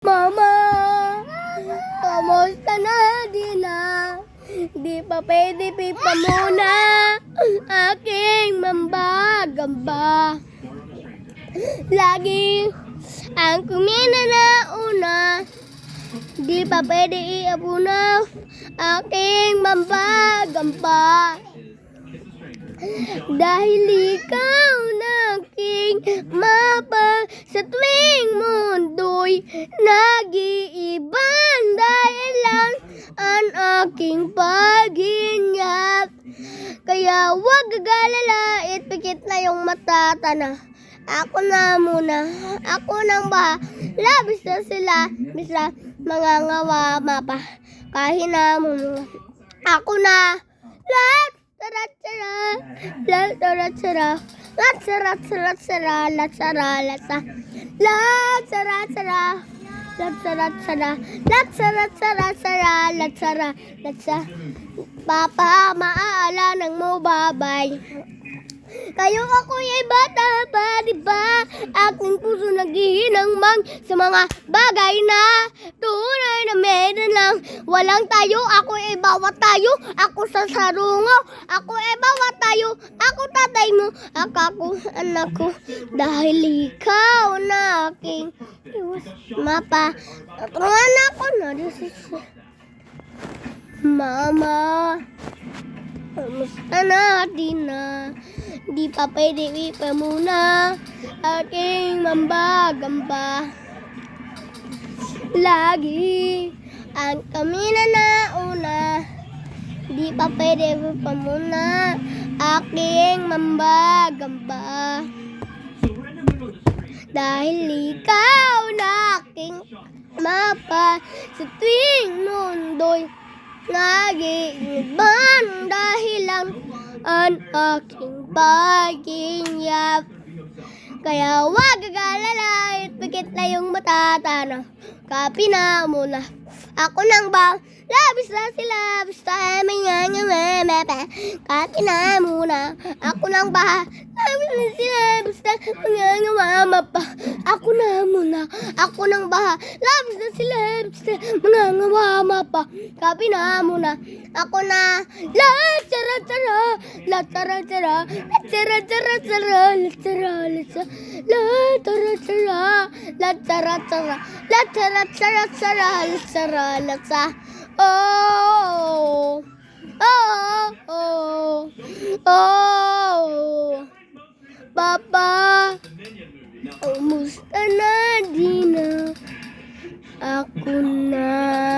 Mama, kamusta na din na? Di pa pwede pipa muna aking mambagamba. Lagi ang kumina na una, di pa pwede iabuna aking mambagamba. Dahil ikaw na aking mapa sa tuwing mundo'y nag-iibang dahilan ang aking paghinyak. Kaya huwag gagalala, ipikit na yung mata tana. Ako na muna, ako nang bahala, bisa sila, bisa mga ngawa mapa. Kahina muna, ako na, lahat. Tara-tara, la-tara-tara, la-tara-tara, la-tara, la-tara, la-tara-tara, la-tara-tara, la-tara-tara, la-tara, la-tara. Papa, maaalan mo babay. Kayo ako'y ay bata pa, diba? Aking puso naghihinangmang sa mga bagay na tunay na meron lang. Walang tayo, ako ay bawat tayo. Ako sa sarungo, ako ay bawat tayo. Ako tatay mo, ako anak ko. Dahil ikaw na aking mapa. Natulungan ako na. Mama, kamusta na din na? Di pa pwede ipa muna aking mambagamba. Lagi ang kami na una, di pa pwede ipa muna aking mambagamba. Dahil ikaw na aking mapa sa tuwing mundo'y nag-iibang dahilan ang aking paghinyak. Kaya huwag gagalala, ipikit na yung mata tana. Kapina muna, ako nang labis na sila, basta mga mepe. Kapina muna, ako nang labis na sila, basta mga mapa. Ako na muna, ako nang labis na sila, basta mga mapa. Kapina muna, ako na, la-tara-tara, la-tara-tara, la-tara-tara, la-tara, la-tara-tara, la-tara-tara, la-tara-tara, la-tara, la-tara. Oh, oh, oh, oh, Papa, kamusta na din na? Ako na.